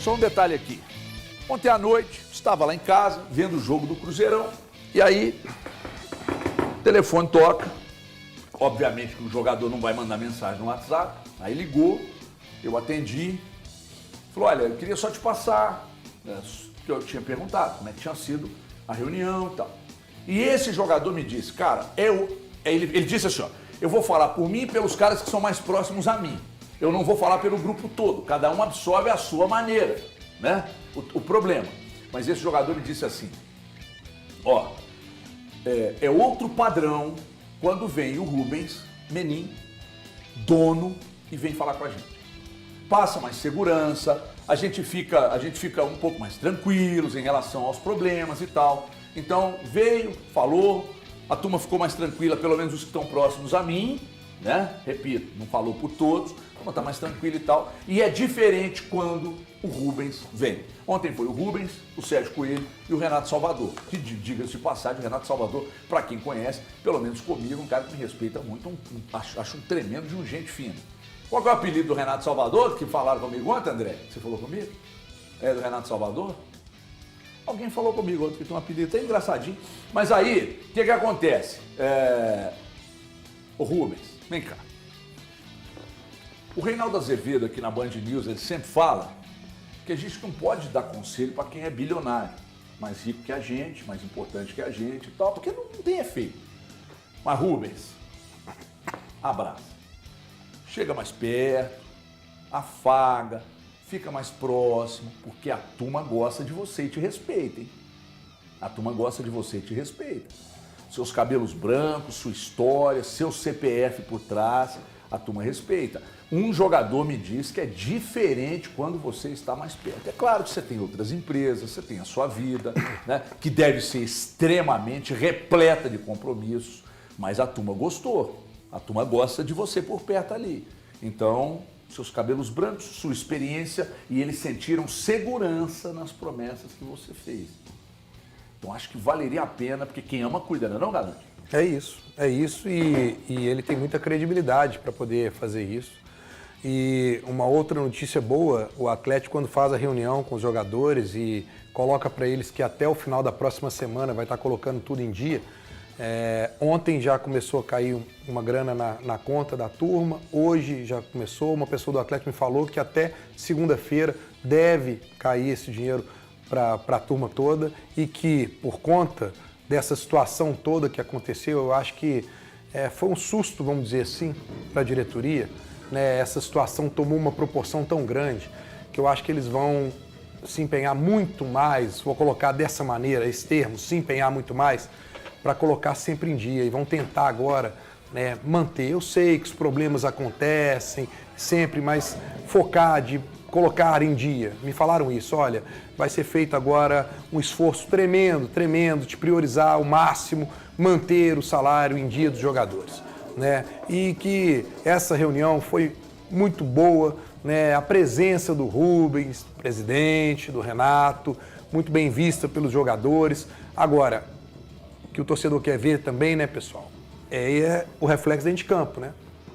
Só um detalhe aqui. Ontem à noite, estava lá em casa, vendo o jogo do Cruzeirão, e aí, o telefone toca. Obviamente que o jogador não vai mandar mensagem no WhatsApp. Aí ligou, eu atendi. Falou, olha, eu queria só te passar, que eu tinha perguntado como é que tinha sido a reunião e tal. E esse jogador me disse, cara, ele disse assim, ó, eu vou falar por mim e pelos caras que são mais próximos a mim. Eu não vou falar pelo grupo todo, cada um absorve a sua maneira, né? O problema. Mas esse jogador me disse assim, ó, é outro padrão quando vem o Rubens Menin, dono, e vem falar com a gente. Passa mais segurança, a gente fica um pouco mais tranquilos em relação aos problemas e tal. Então veio, falou, a turma ficou mais tranquila, pelo menos os que estão próximos a mim, né? Repito, não falou por todos, a turma está mais tranquila e tal. E é diferente quando o Rubens vem. Ontem foi o Rubens, o Sérgio Coelho e o Renato Salvador. Que, diga-se de passagem, o Renato Salvador, para quem conhece, pelo menos comigo, um cara que me respeita muito, acho um tremendo de um gente fino. Qual é o apelido do Renato Salvador, que falaram comigo ontem, André? Você falou comigo? É do Renato Salvador? Alguém falou comigo ontem que tem um apelido até engraçadinho. Mas aí, o que acontece? O Rubens, vem cá. O Reinaldo Azevedo aqui na Band News, ele sempre fala que a gente não pode dar conselho para quem é bilionário. Mais rico que a gente, mais importante que a gente e tal, porque não tem efeito. Mas Rubens, abraça. Chega mais perto, afaga, fica mais próximo, porque a turma gosta de você e te respeita, hein? A turma gosta de você e te respeita. Seus cabelos brancos, sua história, seu CPF por trás, a turma respeita. Um jogador me diz que é diferente quando você está mais perto. É claro que você tem outras empresas, você tem a sua vida, né, que deve ser extremamente repleta de compromissos, mas a turma gostou. A turma gosta de você por perto ali. Então, seus cabelos brancos, sua experiência, e eles sentiram segurança nas promessas que você fez. Então, acho que valeria a pena, porque quem ama cuida, não é não, galera? É isso, e ele tem muita credibilidade para poder fazer isso. E uma outra notícia boa, o Atlético, quando faz a reunião com os jogadores e coloca para eles que até o final da próxima semana vai estar colocando tudo em dia. Ontem já começou a cair uma grana na conta da turma, hoje já começou, uma pessoa do Atlético me falou que até segunda-feira deve cair esse dinheiro para a turma toda e que por conta dessa situação toda que aconteceu, eu acho que foi um susto, vamos dizer assim, para a diretoria, né? Essa situação tomou uma proporção tão grande que eu acho que eles vão se empenhar muito mais, vou colocar dessa maneira, esse termo, se empenhar muito mais, para colocar sempre em dia e vão tentar agora, né, manter. Eu sei que os problemas acontecem sempre, mas focar de colocar em dia. Me falaram isso, olha, vai ser feito agora um esforço tremendo de priorizar ao máximo, manter o salário em dia dos jogadores, né? E que essa reunião foi muito boa, né? A presença do Rubens, presidente, do Renato, muito bem vista pelos jogadores. Agora, que o torcedor quer ver também, né, pessoal? É o reflexo dentro de campo, né?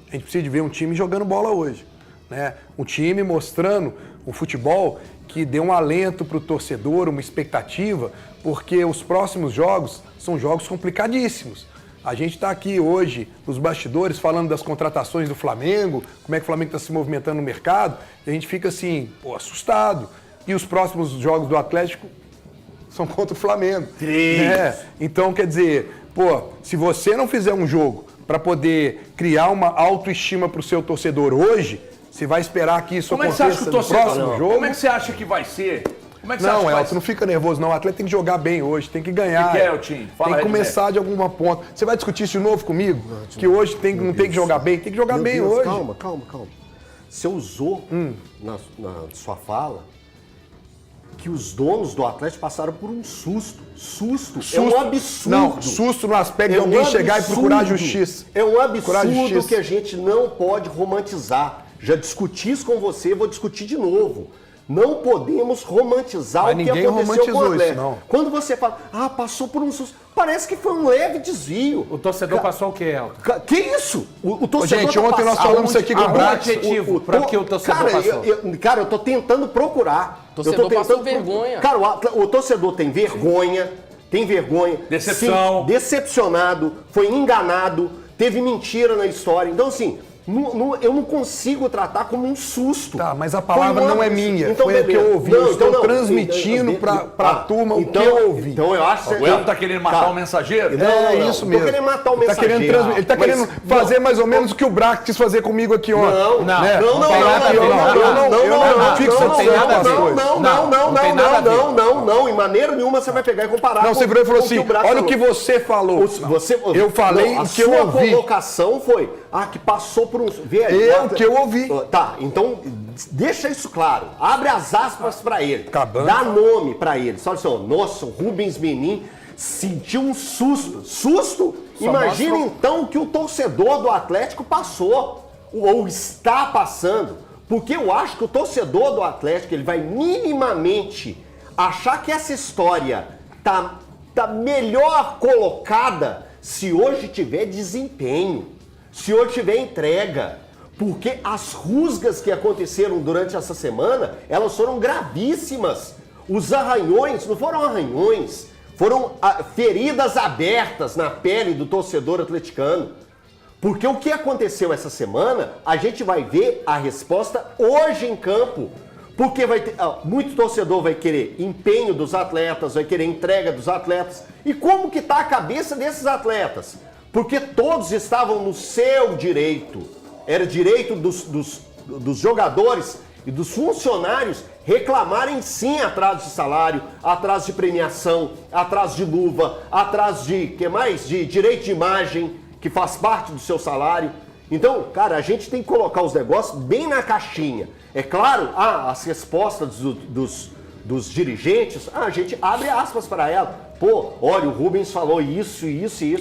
A gente precisa de ver um time jogando bola hoje, né? Um time mostrando um futebol que dê um alento para o torcedor, uma expectativa, porque os próximos jogos são jogos complicadíssimos. A gente está aqui hoje, nos bastidores, falando das contratações do Flamengo, como é que o Flamengo está se movimentando no mercado, e a gente fica assim, assustado. E os próximos jogos do Atlético são contra o Flamengo. Então, quer dizer, se você não fizer um jogo para poder criar uma autoestima para o seu torcedor hoje, você vai esperar que isso aconteça no próximo jogo? Como é que você acha que vai ser? Como é que você acha Não, que vai Elton, não fica nervoso não. O Atlético tem que jogar bem hoje, tem que ganhar. O que é o time? Tem que começar de alguma ponta. Você vai discutir isso de novo comigo? Que hoje não tem que jogar bem? Tem que jogar bem hoje. Calma. Você usou na sua fala que os donos do Atlético passaram por um susto. Susto. É um absurdo. Não, susto no aspecto de alguém chegar e procurar justiça. É um absurdo que a gente não pode romantizar. Já discuti isso com você, vou discutir de novo. Não podemos romantizar Mas o que ninguém aconteceu com o romantizou Atlético. isso, não. Quando você fala, passou por um susto, parece que foi um leve desvio. O torcedor passou o quê, Elton? Que isso? O torcedor Gente, ontem nós falamos isso aqui com o Brax. Adjetivo para que o torcedor passou. Cara, eu tô tentando procurar. O torcedor passou vergonha. Cara, o torcedor tem vergonha, Decepção. Decepcionado, foi enganado, teve mentira na história. Então, assim, eu não consigo tratar como um susto. Tá, mas a palavra não é minha. Então, foi a que eu ouvi. Eu estou transmitindo para a turma o que eu ouvi. Então eu acho que O Elton tá querendo matar o mensageiro? Não, isso mesmo. Tô querendo matar o Ele tá mensageiro. ele tá querendo fazer mais ou menos o que o Brax quis fazer comigo aqui ontem. Não, né? não, tem nada a ver. Eu não fico satisfeito com as coisas. Não, em maneira nenhuma você vai pegar e comparar. Não, você virou e falou assim, olha o que falou. você falou. Eu falei o que eu A ouvi. sua colocação foi, que passou por um... O que eu ouvi. Tá, então deixa isso claro. Abre as aspas pra ele. Acabando. Dá nome pra ele. Só assim, nossa, o Rubens Menin sentiu um susto. Susto? Imagina então o que o torcedor do Atlético passou. Ou está passando. Porque eu acho que o torcedor do Atlético, ele vai minimamente achar que essa história tá melhor colocada se hoje tiver desempenho, se hoje tiver entrega. Porque as rusgas que aconteceram durante essa semana, elas foram gravíssimas. Os arranhões, não foram arranhões, foram feridas abertas na pele do torcedor atleticano. Porque o que aconteceu essa semana, a gente vai ver a resposta hoje em campo. Porque vai ter, muito torcedor vai querer empenho dos atletas, vai querer entrega dos atletas. E como que está a cabeça desses atletas? Porque todos estavam no seu direito. Era direito dos jogadores e dos funcionários reclamarem sim atraso de salário, atraso de premiação, atraso de luva, atraso de, que mais? De direito de imagem, que faz parte do seu salário. Então, cara, a gente tem que colocar os negócios bem na caixinha. É claro, as respostas dos dirigentes, a gente abre aspas para ela. Pô, olha, o Rubens falou isso.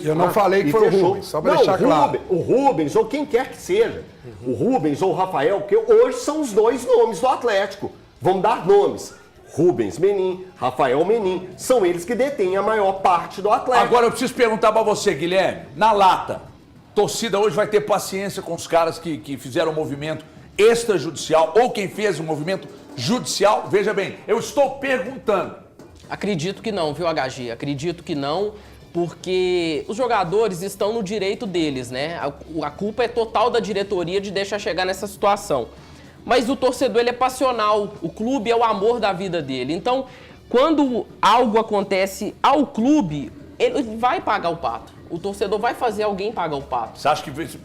Eu não falei que foi o Rubens, só para deixar claro. O Rubens, ou quem quer que seja, o Rubens ou o Rafael, porque hoje são os dois nomes do Atlético. Vamos dar nomes. Rubens Menin, Rafael Menin, são eles que detêm a maior parte do Atlético. Agora eu preciso perguntar para você, Guilherme, na lata, torcida hoje vai ter paciência com os caras que fizeram o movimento extrajudicial ou quem fez o movimento judicial? Veja bem, eu estou perguntando. Acredito que não, viu, HG? Acredito que não, porque os jogadores estão no direito deles, né? A culpa é total da diretoria de deixar chegar nessa situação. Mas o torcedor, ele é passional, o clube é o amor da vida dele. Então, quando algo acontece ao clube, ele vai pagar o pato. O torcedor vai fazer alguém pagar o pato. Você acha que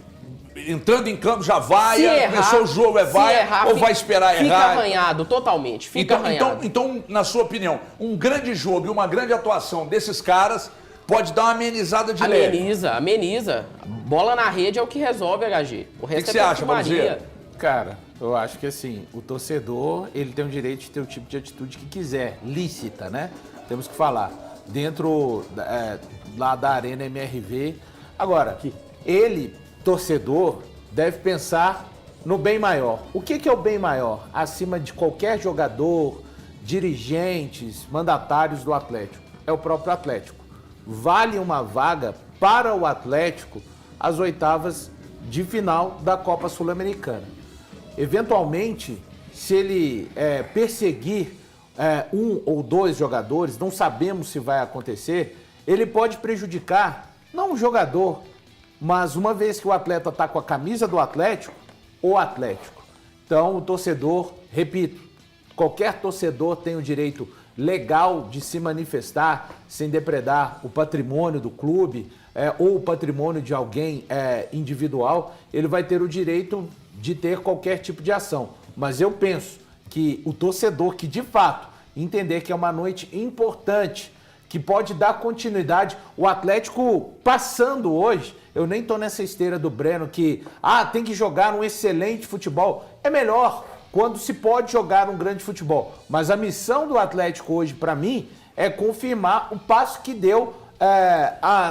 entrando em campo já vai, começou o jogo, errar, ou vai esperar errar? Fica arranhado, totalmente, fica arranhado. Então, na sua opinião, um grande jogo e uma grande atuação desses caras pode dar uma amenizada de leve. Ameniza. Bola na rede é o que resolve, HG. O resto que você acha, Maria? Cara, eu acho que assim, o torcedor, ele tem o direito de ter o tipo de atitude que quiser, lícita, né? Temos que falar. Dentro lá da Arena MRV. Agora, ele, torcedor, deve pensar no bem maior. O que é o bem maior? Acima de qualquer jogador, dirigentes, mandatários do Atlético. É o próprio Atlético. Vale uma vaga para o Atlético às oitavas de final da Copa Sul-Americana. Eventualmente, se ele perseguir um ou dois jogadores, não sabemos se vai acontecer, ele pode prejudicar, não o jogador, mas uma vez que o atleta está com a camisa do Atlético, o Atlético. Então, o torcedor, repito, qualquer torcedor tem o direito legal de se manifestar sem depredar o patrimônio do clube ou o patrimônio de alguém individual, ele vai ter o direito de ter qualquer tipo de ação. Mas eu penso que o torcedor que de fato entender que é uma noite importante, que pode dar continuidade, o Atlético passando hoje, eu nem tô nessa esteira do Breno que tem que jogar um excelente futebol. É melhor quando se pode jogar um grande futebol. Mas a missão do Atlético hoje, para mim, é confirmar o passo que deu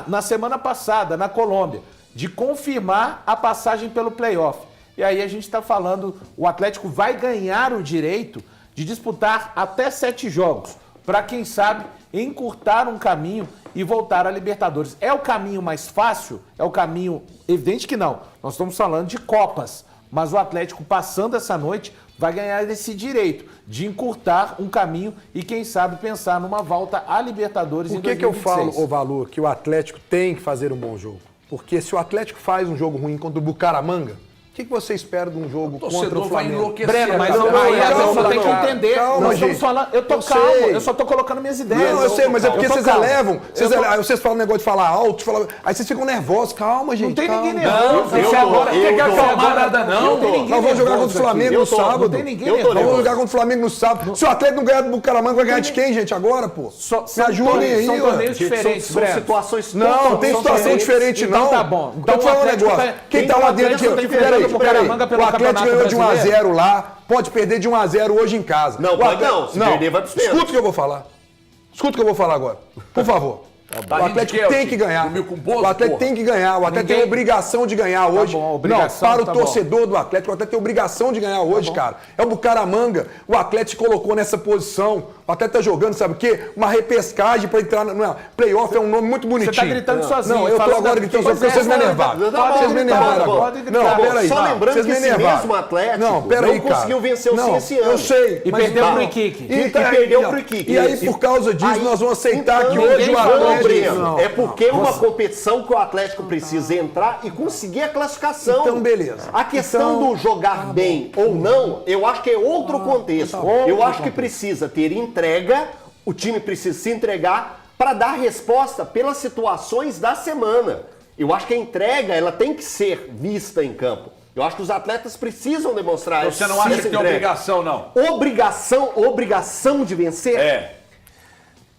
na semana passada, na Colômbia, de confirmar a passagem pelo playoff. E aí a gente está falando, o Atlético vai ganhar o direito de de disputar até 7 jogos, para quem sabe encurtar um caminho e voltar à Libertadores. É o caminho mais fácil? É o caminho... Evidente que não. Nós estamos falando de Copas, mas o Atlético, passando essa noite, vai ganhar esse direito de encurtar um caminho e, quem sabe, pensar numa volta à Libertadores em 2026. Por que eu falo, ô Valu, que o Atlético tem que fazer um bom jogo? Porque se o Atlético faz um jogo ruim contra o Bucaramanga, o que você espera de um jogo contra o vai Flamengo? enlouquecer. Breno, mas cara. aí a pessoa calma, tem que cara. entender. Calma, Nós estamos gente. falando... Eu tô Eu calmo, sei. eu só tô colocando minhas ideias. Não, eu sei, mas é porque Eu tô vocês calmo. elevam. Aí vocês falam negócio de falar alto, aí vocês ficam nervosos. Calma, gente. Não tem calma. ninguém nervoso. eu Você tô, agora eu quer tô. acalmar nada, não. Não tem ninguém Nós vamos jogar nervoso contra o Flamengo aqui. no sábado. Não tem ninguém Eu tô Nós vamos nervoso. jogar contra o Flamengo no sábado. Se o Atlético não ganhar do Bucaramanga, vai ganhar de quem, gente, agora, pô? Me ajudem aí, São ué. torneios diferentes, São Breno. situações Não, tem situação diferente, Então não. tá bom. Então Vou te falar um o Atlético negócio. tá- Quem tá o lá dentro Atlético aqui? tá enfrentando o Bucaramanga pelo O Atlético Campeonato ganhou de 1 a Brasileiro. 0 lá, pode perder de 1 a 0 hoje em casa. Não, O pode Atlético- não. Se perder, vai pros pênaltis. Escuta o que eu vou falar. Escuta o que eu vou falar agora. Por favor. Tá O rindo de Atlético quê, tem Alcim? que ganhar. Dormiu com bolso, O Atlético porra? tem que ganhar. O Atlético tem a obrigação de ganhar hoje. bom, obrigação, não, para tá o bom. torcedor do Atlético, o Atlético tem obrigação de ganhar hoje, cara. É o Bucaramanga. O Atlético colocou nessa posição. O Atlético tá jogando, sabe o quê? Uma repescagem para entrar na playoff, é um nome muito bonitinho. Você tá gritando sozinho. Não, eu tô Falando agora aqui. gritando só porque Pois é, vocês me tá, enervaram. tá bom, Vocês me tá enervaram bom, agora. pode gritar. Não, peraí. Só lembrando Vocês que me esse enervaram. mesmo Atlético Não, peraí, não conseguiu vencer o não, esse ano. Eu sei. E mas perdeu não. pro Iquique. E perdeu pro Iquique. E aí, por causa disso, Aí, nós vamos aceitar que então, hoje ninguém o falou, Atlético... Breno. Não, É porque não. uma competição que o Atlético precisa entrar e conseguir a classificação. Então, beleza. A questão Então, do jogar bem ou não, eu acho que é outro contexto. Eu acho que precisa ter entrega, o time precisa se entregar para dar resposta pelas situações da semana. Eu acho que a entrega ela tem que ser vista em campo. Eu acho que os atletas precisam demonstrar Você não acha essa que tem entrega. obrigação, não? Obrigação de vencer? É.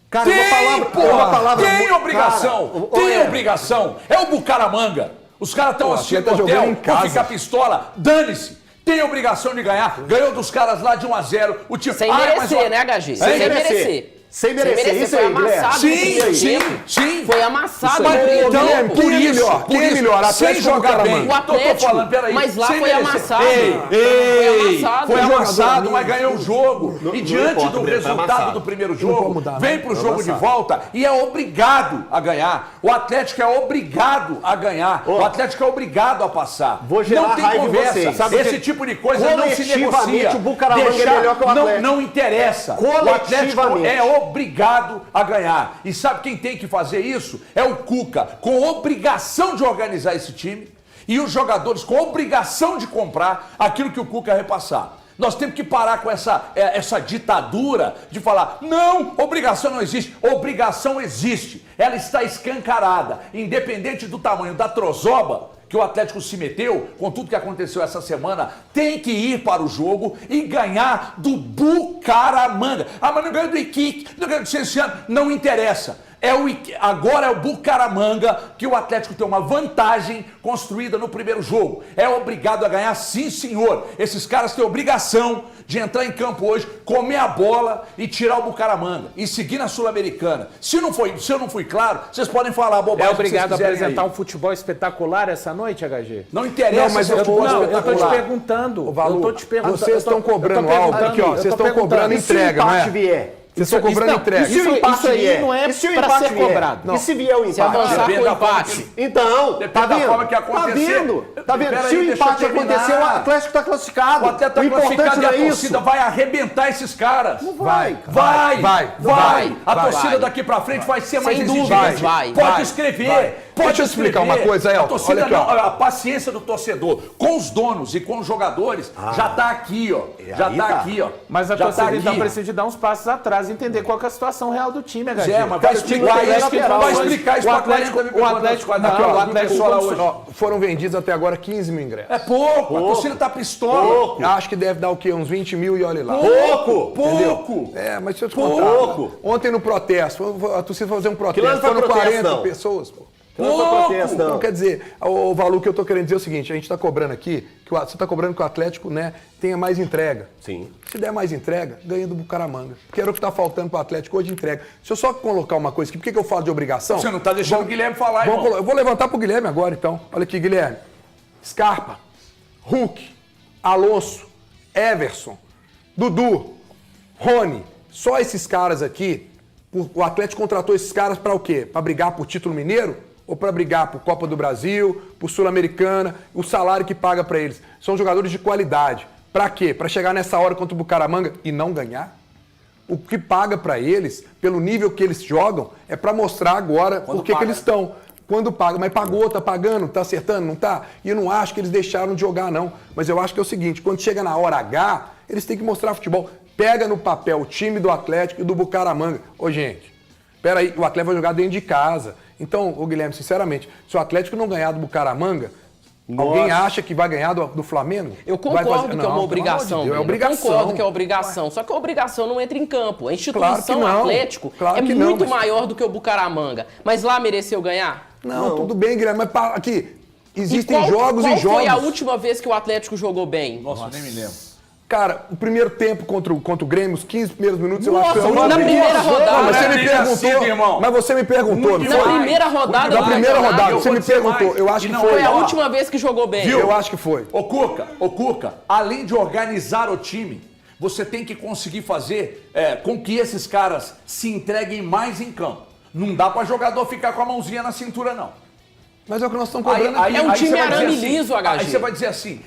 Cara, Tem, porra! Tem muito- obrigação! Cara, Tem olha, obrigação! É o Bucaramanga! Os caras estão Pô, assistindo tá no jogando hotel, em vão casa. ficar pistola. Dane-se! Tem obrigação de ganhar. Ganhou dos caras lá de 1 a 0. O time... Sem Ai, merecer, mas, ó, né, HG? Sem merecer. Sem merecer. Isso foi aí, Guilherme. amassado Sim, no primeiro sim, tempo. sim. Foi amassado Mas no primeiro então, tempo. Quem é por melhor? isso, Quem é por melhor? isso, sem Atlético ou jogar bem. Bucaramanga? O Atlético, tô falando, peraí. mas lá sem foi merecer. amassado. Ei, Foi amassado. foi Foi amassado, mas ganhou o jogo. Não- e não diante importa, do Breno, foi resultado amassado. do primeiro Não pode jogo, mudar, vem não. pro jogo de volta e é obrigado a ganhar. O Atlético é obrigado a ganhar. O Atlético é obrigado a passar. Vou gerar não tem raiva em conversa. vocês. Sabe Esse tipo de coisa não se Coletivamente, negocia. o Bucaramanga é melhor que o Atlético. Não interessa. O Atlético Coletivamente. é obrigado a ganhar. E sabe quem tem que fazer isso? É o Cuca, com obrigação de organizar esse time e os jogadores com obrigação de comprar aquilo que o Cuca repassar. Nós temos que parar com essa ditadura de falar, não, obrigação não existe. Obrigação existe. Ela está escancarada, independente do tamanho da trozoba que o Atlético se meteu, com tudo que aconteceu essa semana, tem que ir para o jogo e ganhar do Bucaramanga. Ah, mas não ganhou do Iquique, não ganhou do Cienciano, não interessa. Agora é o Bucaramanga que o Atlético tem uma vantagem construída no primeiro jogo. É obrigado a ganhar, sim, senhor. Esses caras têm obrigação de entrar em campo hoje, comer a bola e tirar o Bucaramanga e seguir na Sul-Americana. Se eu não fui claro, vocês podem falar a bobagem É que obrigado a vocês quiserem apresentar aí. um futebol espetacular essa noite, HG? Não interessa, Não, mas se é eu futebol tô- Eu tô te espetacular. perguntando. Ô, Valu, eu tô te perguntando. vocês estão cobrando alto aqui, ó. Vocês estão cobrando E se o entrega, não empate é? vier? Vocês estão cobrando entrega. E se o empate Isso aí vier? não é E se o pra empate ser vier? cobrado. E se vier o Se empate? avançar com Depende o da forma empate. que- Então, Depende tá da vendo? forma que Tá acontecer. vendo? Tá vendo? Peraí, Se o deixa eu empate terminar. acontecer, o Atlético tá classificado. O Atlético tá O importante classificado e não a é torcida isso. vai arrebentar esses caras. Não vai. Vai. A vai. torcida daqui pra frente vai ser mais Sem exigente. dúvidas, vai. Pode escrever. Pode Deixa eu explicar escrever. uma coisa, Elton. A torcida Olha aqui, não, ó. a paciência do torcedor com os donos e com os jogadores já tá aqui, ó. Já aí tá tá. aqui, ó. Mas a já torcida tá então aqui. precisa de dar uns passos atrás e entender qual que é a situação real do time, HG. É, mas vai explicar isso pra 40 mil pessoas. Aqui, ó, o Atlético só lá hoje. ó, foram vendidos até agora 15 mil ingressos. É pouco, a torcida tá pistola. Acho que deve dar o quê? Uns 20 mil e olha lá. Pouco. É, mas deixa eu te contar. Pouco. Ontem no protesto, a torcida foi fazer um protesto. não foi Foram protesto, 40 não. pessoas, pô. Não foi protesto, Então, não. quer dizer, o valor que eu tô querendo dizer é o seguinte, a gente tá cobrando aqui, você tá cobrando que o Atlético, né, tenha mais entrega. Sim. Se der mais entrega, ganha do Bucaramanga. Que era o que tá faltando pro Atlético hoje, entrega. Se eu só colocar uma coisa aqui, por que eu falo de obrigação? Você não tá deixando o Guilherme falar, irmão. Eu vou levantar pro Guilherme agora, então. Olha aqui, Guilherme. Scarpa, Hulk, Alonso, Everson, Dudu, Rony, só esses caras aqui, o Atlético contratou esses caras para o quê? Para brigar por título mineiro? Ou para brigar por Copa do Brasil, por Sul-Americana, o salário que paga para eles? São jogadores de qualidade. Para quê? Para chegar nessa hora contra o Bucaramanga e não ganhar? O que paga para eles, pelo nível que eles jogam, é para mostrar agora por que eles estão. Quando paga, mas pagou, tá pagando, tá acertando, não tá? E eu não acho que eles deixaram de jogar, não. Mas eu acho que é o seguinte, quando chega na hora H, eles têm que mostrar futebol. Pega no papel o time do Atlético e do Bucaramanga. Ô, gente, peraí, o Atlético vai jogar dentro de casa. Então, ô Guilherme, sinceramente, se o Atlético não ganhar do Bucaramanga, alguém acha que vai ganhar do Flamengo? Eu concordo que é uma obrigação. É obrigação. Eu concordo que é obrigação. Só que a obrigação não entra em campo. A instituição Claro que não. Atlético Claro é que não, muito mas- maior do que o Bucaramanga. Mas lá mereceu ganhar? Não, tudo bem, Guilherme, mas aqui, existem E jogos qual e jogos. foi a última vez que o Atlético jogou bem? Nossa, nem me lembro. Cara, o primeiro tempo contra o Grêmio, os 15 primeiros minutos, eu acho que Nossa, foi na primeira rodada. Não, mas você me Não é assim, perguntou. irmão. Mas você me perguntou. Na primeira rodada Na do primeira campeonato, rodada, eu você vou me dizer perguntou. mais. Eu acho E que não foi. Foi a Ó, última vez que jogou bem. Eu acho que foi. Ô Cuca, além de organizar o time, você tem que conseguir fazer com que esses caras se entreguem mais em campo. Não dá pra jogador ficar com a mãozinha na cintura, não. Mas é o que nós estamos cobrando aqui. É um time você vai dizer arame assim, liso, HG. Aí você vai dizer assim,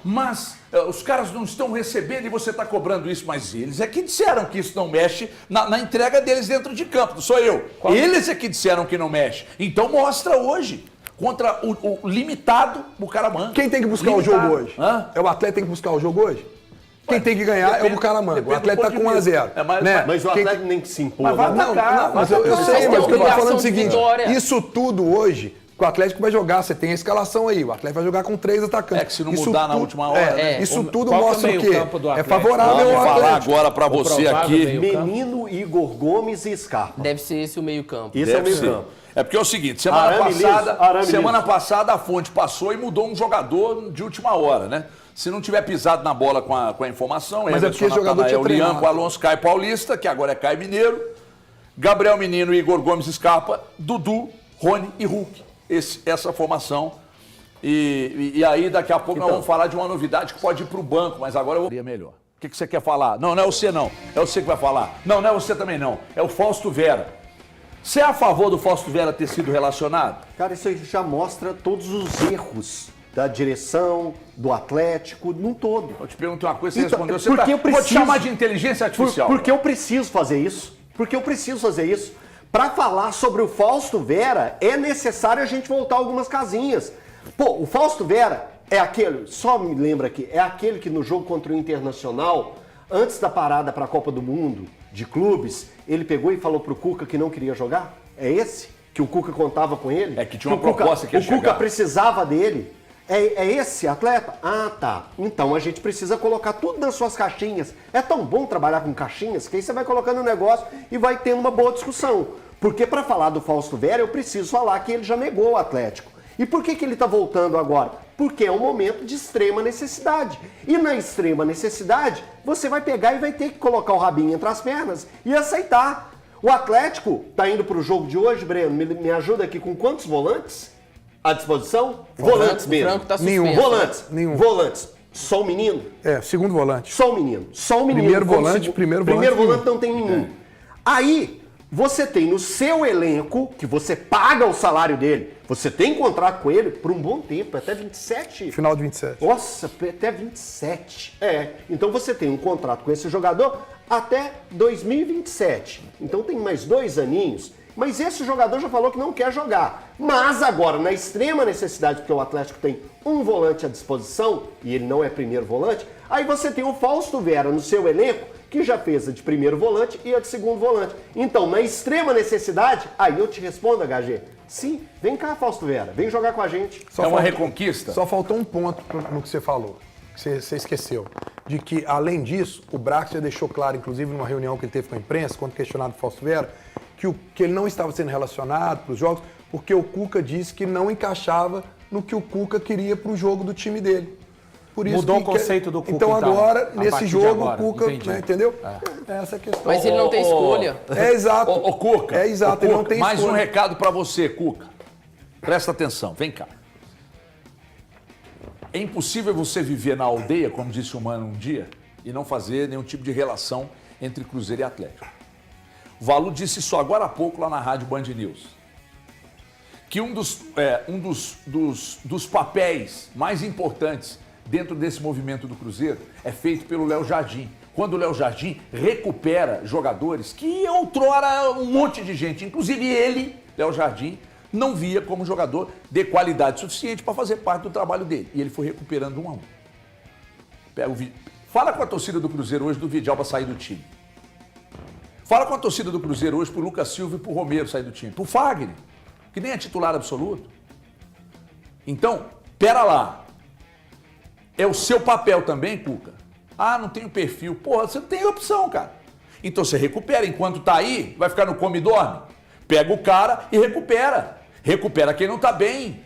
mas os caras não estão recebendo e você está cobrando isso. Mas eles é que disseram que isso não mexe na entrega deles dentro de campo, não sou eu. Eles é que disseram que não mexe. Então mostra hoje, contra o limitado Bucaramanga. Quem tem que buscar o jogo hoje? É o Atlético que tem que buscar o jogo hoje? Quem tem que ganhar é o Bucaramanga. O Atlético tá com 1 a 0. Mas o Atlético nem que se impôs. Mas vai né? atacar, Mas eu Mas sei, tem mas o que eu tô obrigação falando é o de seguinte, vitória. isso tudo hoje, que o Atlético vai jogar, você tem a escalação aí, o Atlético vai jogar com 3 atacantes. É que se não Isso mudar na tudo- última hora, né? Isso tudo Qual que é o mostra o quê? meio-campo do É Atlético? favorável Vamos ao falar Atlético. agora para você provável aqui. meio- Menino, Igor Gomes e Scarpa. Deve ser esse o meio-campo. Esse é o Deve meio ser. campo. É porque é o seguinte, Arame semana liso. passada a fonte passou e mudou um jogador de última hora, né? Se não tiver pisado na bola com a informação, Mas é porque esse jogador tinha treinado. Lianco, Alonso, Caio Paulista, que agora é Caio Mineiro, Gabriel Menino, Igor Gomes Scarpa, Dudu, Rony e Hulk. Essa formação. E aí daqui a pouco nós vamos falar de uma novidade que pode ir para o banco, mas agora eu vou... melhor. O que você quer falar? Não, não é você não. É você que vai falar. Não, não é você também não. É o Fausto Vera. Você é a favor do Fausto Vera ter sido relacionado? Cara, isso aí já mostra todos os erros da direção, do Atlético, num todo. Eu te perguntei uma coisa, você Então, respondeu. Você porque eu vou te preciso- chamar de inteligência artificial. Porque eu preciso fazer isso. Porque eu preciso fazer isso. Para falar sobre o Fausto Vera, é necessário a gente voltar algumas casinhas. Pô, o Fausto Vera é aquele, só me lembra aqui, é aquele que no jogo contra o Internacional, antes da parada para a Copa do Mundo de clubes, ele pegou e falou pro Cuca que não queria jogar? É esse? Que o Cuca contava com ele? É que tinha uma o Cuca- proposta que ia O Cuca chegar. precisava dele. É esse atleta? Ah, tá. Então a gente precisa colocar tudo nas suas caixinhas. É tão bom trabalhar com caixinhas que aí você vai colocando o negócio e vai tendo uma boa discussão. Porque para falar do Fausto Vera, eu preciso falar que ele já negou o Atlético. E por que ele está voltando agora? Porque é um momento de extrema necessidade. E na extrema necessidade, você vai pegar e vai ter que colocar o rabinho entre as pernas e aceitar. O Atlético está indo para o jogo de hoje, Breno, me ajuda aqui, com quantos volantes à disposição? Volantes O mesmo. Franco tá Nenhum. suspenso. Volantes. Nenhum. Volantes. Só o menino? Segundo volante. Só o menino. Só o menino. Primeiro Como volante, se- primeiro Primeiro volante, volante não tem nenhum. Aí, você tem no seu elenco, que você paga o salário dele, você tem contrato com ele por um bom tempo, até 27. Final de 27. Nossa, até 27. Então você tem um contrato com esse jogador até 2027. Então tem mais 2 aninhos. Mas esse jogador já falou que não quer jogar. Mas agora, na extrema necessidade, porque o Atlético tem um volante à disposição, e ele não é primeiro volante, aí você tem o Fausto Vera no seu elenco, que já fez a de primeiro volante e a de segundo volante. Então, na extrema necessidade, aí eu te respondo, HG, sim, vem cá, Fausto Vera, vem jogar com a gente. reconquista? Só faltou um ponto no que você falou, que você esqueceu. De que, além disso, o Brax já deixou claro, inclusive numa reunião que ele teve com a imprensa, quando questionado o Fausto Vera, que ele não estava sendo relacionado para os jogos, porque o Cuca disse que não encaixava no que o Cuca queria para o jogo do time dele. Por isso Mudou que o conceito do Cuca, Então então, agora, a nesse partir de jogo, agora, o Cuca, entendi. né, entendeu? Essa é a questão. Mas ele não tem escolha. É exato. Ô, Cuca. É exato, ele não tem mais escolha. um recado para você, Cuca. Presta atenção, vem cá. É impossível você viver na aldeia, como disse o Mano um dia, e não fazer nenhum tipo de relação entre Cruzeiro e Atlético. O Valu disse isso agora há pouco lá na rádio Band News. Que um dos papéis mais importantes dentro desse movimento do Cruzeiro é feito pelo Léo Jardim. Quando o Léo Jardim recupera jogadores que outrora um monte de gente, inclusive ele, Léo Jardim, não via como jogador de qualidade suficiente para fazer parte do trabalho dele. E ele foi recuperando um a um. Pega o vídeo. Fala com a torcida do Cruzeiro hoje do Vidal para sair do time. Fala com a torcida do Cruzeiro hoje pro Lucas Silva e pro Romero sair do time. Pro Fagner, que nem é titular absoluto. Então, pera lá. É o seu papel também, Cuca? Ah, não tenho perfil. Porra, você não tem opção, cara. Então você recupera. Enquanto tá aí, vai ficar no come e dorme. Pega o cara e recupera. Recupera quem não tá bem.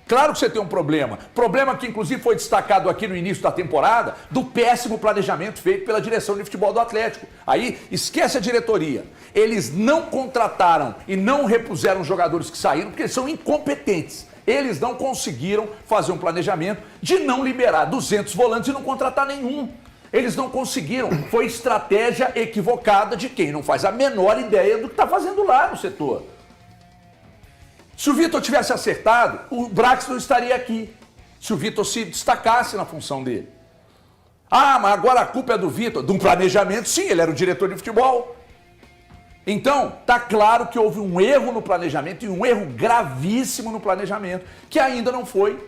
Claro que você tem um problema. Problema que, inclusive, foi destacado aqui no início da temporada, do péssimo planejamento feito pela direção de futebol do Atlético. Aí, esquece a diretoria. Eles não contrataram e não repuseram jogadores que saíram porque eles são incompetentes. Eles não conseguiram fazer um planejamento de não liberar 200 volantes e não contratar nenhum. Eles não conseguiram. Foi estratégia equivocada de quem não faz a menor ideia do que está fazendo lá no setor. Se o Vitor tivesse acertado, o Brax não estaria aqui. Se o Vitor se destacasse na função dele. Ah, mas agora a culpa é do Vitor. De um planejamento, sim, ele era o diretor de futebol. Então, tá claro que houve um erro no planejamento e um erro gravíssimo no planejamento, que ainda não foi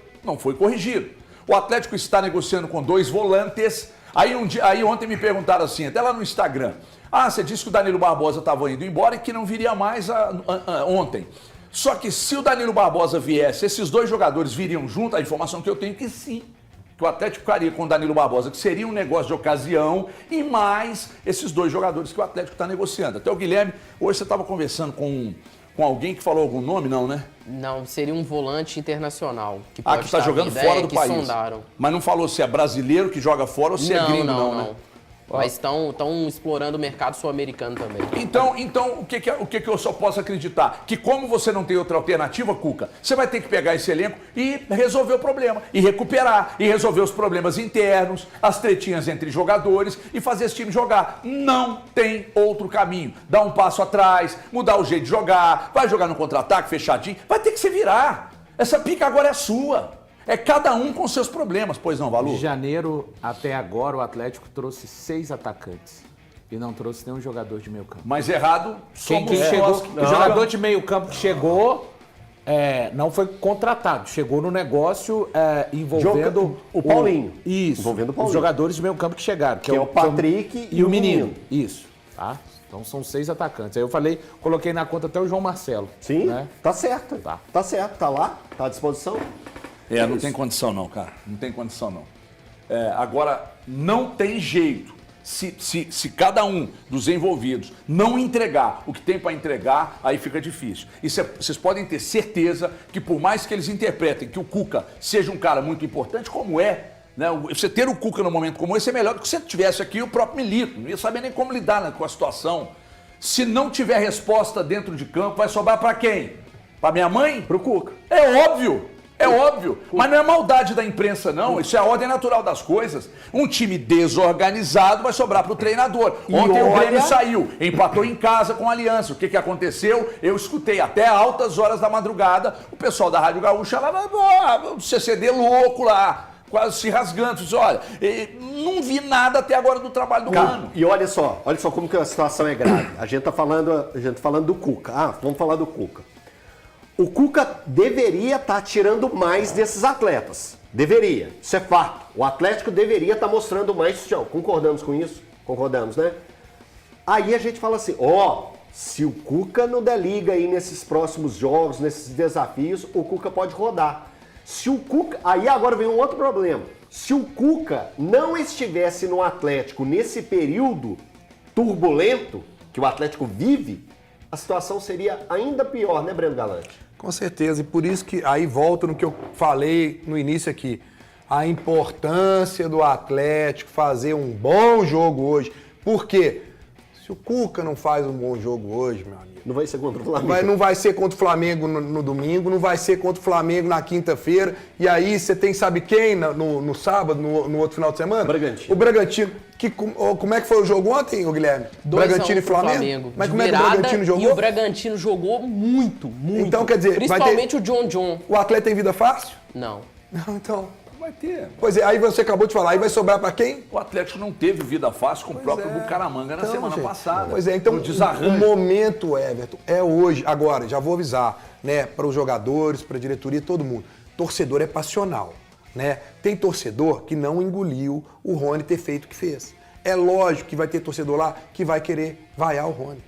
corrigido. O Atlético está negociando com 2 volantes. Aí ontem me perguntaram assim, até lá no Instagram. Ah, você disse que o Danilo Barbosa estava indo embora e que não viria mais ontem. Só que se o Danilo Barbosa viesse, esses 2 jogadores viriam junto, a informação que eu tenho é que sim. Que o Atlético ficaria com o Danilo Barbosa, que seria um negócio de ocasião, e mais esses 2 jogadores que o Atlético está negociando. Até o Guilherme, hoje você estava conversando com alguém que falou algum nome, não, né? Não, seria um volante internacional. Que pode que está jogando fora do país. Sondaram. Mas não falou se é brasileiro que joga fora ou se é gringo, não, né? Mas estão explorando o mercado sul-americano também. Então o que eu só posso acreditar? Que como você não tem outra alternativa, Cuca, você vai ter que pegar esse elenco e resolver o problema. E recuperar, e resolver os problemas internos, as tretinhas entre jogadores e fazer esse time jogar. Não tem outro caminho. Dá um passo atrás, mudar o jeito de jogar, vai jogar no contra-ataque, fechadinho, vai ter que se virar. Essa pica agora é sua. É cada um com seus problemas, pois não, Valu? De janeiro até agora, o Atlético trouxe 6 atacantes e não trouxe nenhum jogador de meio campo. Mas errado somos Quem chegou, nós. o jogador de meio campo que chegou não foi contratado, chegou no negócio envolvendo o Paulinho. Isso, envolvendo o Paulinho. Os jogadores de meio campo que chegaram. Que é o Patrick e o menino. Isso, tá? Então são 6 atacantes. Aí eu coloquei na conta até o João Marcelo. Sim, né? Tá certo. Tá certo, tá lá, tá à disposição. Não tem condição não, cara. Não tem condição não. Agora, não tem jeito. Se cada um dos envolvidos não entregar o que tem para entregar, aí fica difícil. E vocês podem ter certeza que por mais que eles interpretem que o Cuca seja um cara muito importante, como é, né? Você ter o Cuca num momento como esse é melhor do que se você tivesse aqui o próprio Milito. Não ia saber nem como lidar, né, com a situação. Se não tiver resposta dentro de campo, vai sobrar para quem? Para minha mãe? Pro Cuca. É óbvio. É óbvio, mas não é maldade da imprensa, não. Isso é a ordem natural das coisas. Um time desorganizado vai sobrar para o treinador. Ontem o Grêmio saiu, empatou em casa com a Aliança. O que aconteceu? Eu escutei até altas horas da madrugada o pessoal da Rádio Gaúcha lá, o CCD louco lá, quase se rasgando. Disse, olha, não vi nada até agora do trabalho do Cano. E olha só como que a situação é grave. A gente tá falando do Cuca. Vamos falar do Cuca. O Cuca deveria estar tirando mais desses atletas. Deveria. Isso é fato. O Atlético deveria estar mostrando mais. Concordamos com isso? Concordamos, né? Aí a gente fala assim, se o Cuca não der liga aí nesses próximos jogos, nesses desafios, o Cuca pode rodar. Se o Cuca... Aí agora vem um outro problema. Se o Cuca não estivesse no Atlético nesse período turbulento que o Atlético vive, a situação seria ainda pior, né, Breno Galante? Com certeza, e por isso que aí volto no que eu falei no início aqui. A importância do Atlético fazer um bom jogo hoje. Por quê? Se o Cuca não faz um bom jogo hoje, meu amigo... Não vai ser contra o Flamengo. Não vai ser contra o Flamengo no domingo, não vai ser contra o Flamengo na quinta-feira. E aí você tem, sabe quem no sábado, no outro final de semana? Bragantino. O Bragantino. Como é que foi o jogo ontem, Guilherme? 2 a 1 Bragantino e pro Flamengo? Mas de como é que o virada, Bragantino jogou? E o Bragantino jogou muito. Então, quer dizer, principalmente o John. O atleta tem vida fácil? Não. Não, então... Vai ter. Pois é, aí você acabou de falar, aí vai sobrar pra quem? O Atlético não teve vida fácil com o próprio Bucaramanga na semana passada. Pois é, então No o desarranjo. momento, Everton, é hoje. Agora, já vou avisar, né, para os jogadores, para a diretoria, todo mundo. Torcedor é passional, né? Tem torcedor que não engoliu o Rony ter feito o que fez. É lógico que vai ter torcedor lá que vai querer vaiar o Rony.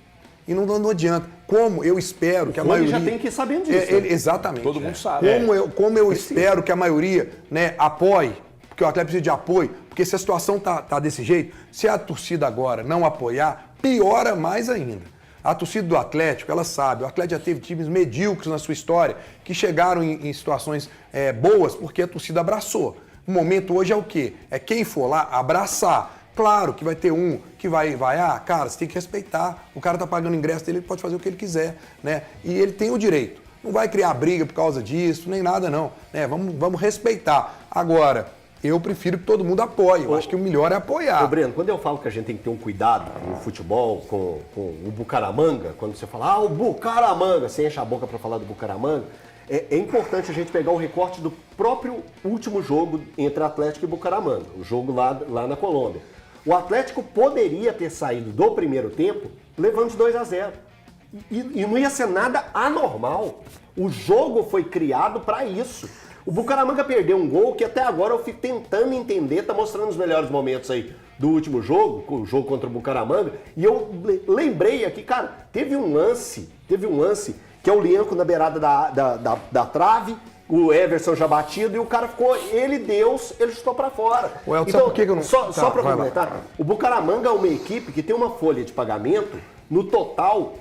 E não adianta. Como eu espero que a Rony maioria... já tem que ir sabendo disso. Né? Exatamente. Todo mundo sabe. Como eu espero que a maioria, né, apoie, porque o Atlético precisa de apoio, porque se a situação tá desse jeito, se a torcida agora não apoiar, piora mais ainda. A torcida do Atlético, ela sabe, o Atlético já teve times medíocres na sua história, que chegaram em situações boas porque a torcida abraçou. O momento hoje é o quê? É quem for lá abraçar. Claro que vai ter um que vai, cara, você tem que respeitar. O cara tá pagando o ingresso dele, ele pode fazer o que ele quiser, né? E ele tem o direito. Não vai criar briga por causa disso, nem nada não, né? Vamos respeitar. Agora, eu prefiro que todo mundo apoie. Eu acho que o melhor é apoiar. Ô, Breno, quando eu falo que a gente tem que ter um cuidado no futebol com o Bucaramanga, quando você fala, o Bucaramanga, você enche a boca para falar do Bucaramanga, é importante a gente pegar o recorte do próprio último jogo entre Atlético e Bucaramanga, o jogo lá na Colômbia. O Atlético poderia ter saído do primeiro tempo levando de 2-0. E não ia ser nada anormal. O jogo foi criado para isso. O Bucaramanga perdeu um gol que até agora eu fico tentando entender, tá mostrando os melhores momentos aí do último jogo, o jogo contra o Bucaramanga, e eu lembrei aqui, cara, teve um lance que é o Lianco na beirada da trave, o Everson já batido, e o cara ficou, ele chutou pra fora. O Elton, sabe por que eu não... Só pra completar, o Bucaramanga é uma equipe que tem uma folha de pagamento no total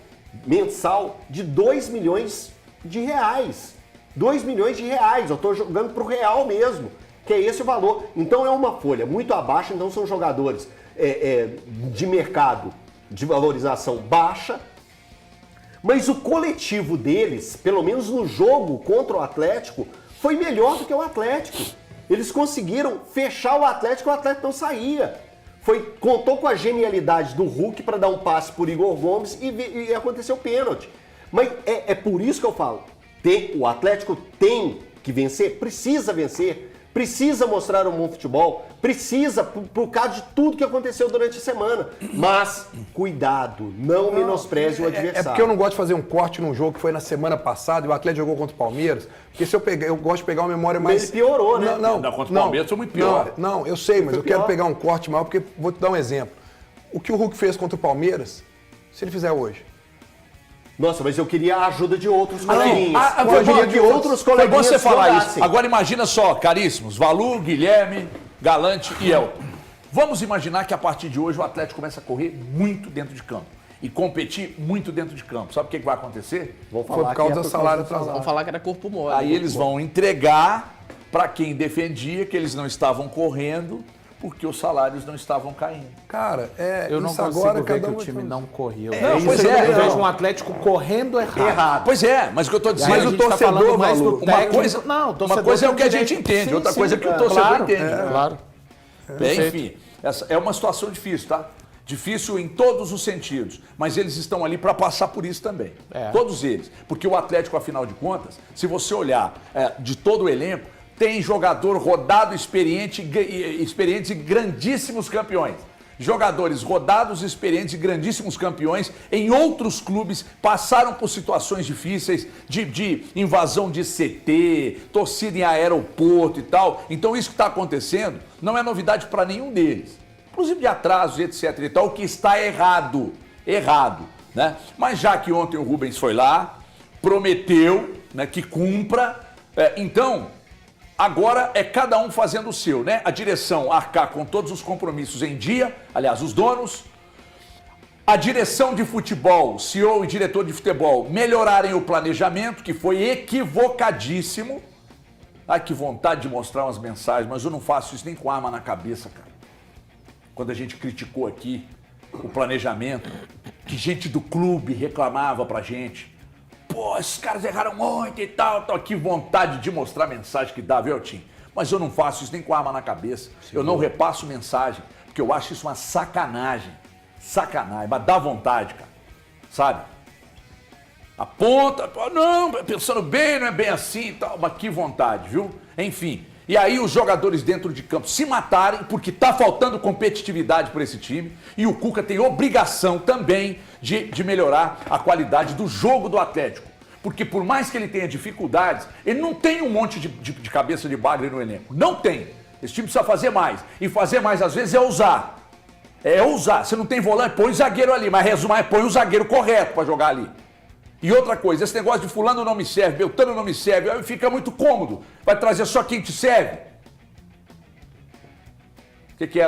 mensal de 2 milhões de reais. 2 milhões de reais, eu tô jogando pro real mesmo, que é esse o valor. Então é uma folha muito abaixo, então são jogadores de mercado de valorização baixa, mas o coletivo deles, pelo menos no jogo contra o Atlético, foi melhor do que o Atlético. Eles conseguiram fechar o Atlético não saía. Contou com a genialidade do Hulk para dar um passe por Igor Gomes e aconteceu o pênalti. Mas é por isso que eu falo, o Atlético tem que vencer, precisa mostrar um bom futebol, precisa por causa de tudo que aconteceu durante a semana. Mas, cuidado, não menospreze o adversário. É porque eu não gosto de fazer um corte num jogo que foi na semana passada e o Atlético jogou contra o Palmeiras, porque se eu gosto de pegar uma memória mais... Ele piorou, né? Contra o Palmeiras foi muito pior. Não, eu sei, mas eu quero pegar um corte maior, porque vou te dar um exemplo. O que o Hulk fez contra o Palmeiras, se ele fizer hoje... Nossa, mas eu queria a ajuda de outros coleguinhas. Foi bom que outros foi bom coleguinhas você falar jogassem. isso. Agora imagina só, caríssimos, Valu, Guilherme, Galante e Elton. Vamos imaginar que a partir de hoje o Atlético começa a correr muito dentro de campo e competir muito dentro de campo. Sabe o que vai acontecer? Foi por causa do salário atrasado. Vamos falar que era corpo mole. Aí eles vão entregar para quem defendia que eles não estavam correndo porque os salários não estavam caindo. Cara, eu não isso consigo agora ver que cada o um time não corria. Pois é. Eu vejo um Atlético correndo errado. Pois é, mas o que eu estou dizendo... Mas o torcedor, uma coisa é o que a gente entende, outra coisa é que o torcedor entende. Claro. Enfim, essa é uma situação difícil, tá? Difícil em todos os sentidos, mas eles estão ali para passar por isso também. Todos eles. Porque o Atlético, afinal de contas, se você olhar de todo o elenco, tem jogador rodado, experientes e grandíssimos campeões. Jogadores rodados, experientes e grandíssimos campeões em outros clubes passaram por situações difíceis de invasão de CT, torcida em aeroporto e tal. Então isso que está acontecendo não é novidade para nenhum deles. Inclusive de atrasos, etc e tal, o que está errado, né? Mas já que ontem o Rubens foi lá, prometeu, né, que cumpra, então... Agora é cada um fazendo o seu, né? A direção arcar com todos os compromissos em dia, aliás, os donos. A direção de futebol, CEO e diretor de futebol, melhorarem o planejamento, que foi equivocadíssimo. Ai, que vontade de mostrar umas mensagens, mas eu não faço isso nem com arma na cabeça, cara. Quando a gente criticou aqui o planejamento, que gente do clube reclamava pra gente. Pô, esses caras erraram muito e tal. Que vontade de mostrar mensagem que dá, viu, Tim? Mas eu não faço isso nem com arma na cabeça. Eu não repasso mensagem. porque eu acho isso uma sacanagem. Sacanagem, mas dá vontade, cara. Sabe? Aponta, não, pensando bem, não é bem assim e tal, mas que vontade, viu? Enfim, e aí os jogadores dentro de campo se matarem porque tá faltando competitividade para esse time e o Cuca tem obrigação também de melhorar a qualidade do jogo do Atlético. Porque por mais que ele tenha dificuldades, ele não tem um monte de cabeça de bagre no elenco. Não tem. Esse time precisa fazer mais. E fazer mais às vezes é ousar. É ousar. Você não tem volante, põe o zagueiro ali, mas resumar, põe o zagueiro correto para jogar ali. E outra coisa, esse negócio de fulano não me serve, Beltrano não me serve, aí fica muito cômodo. Vai trazer só quem te serve. O que é?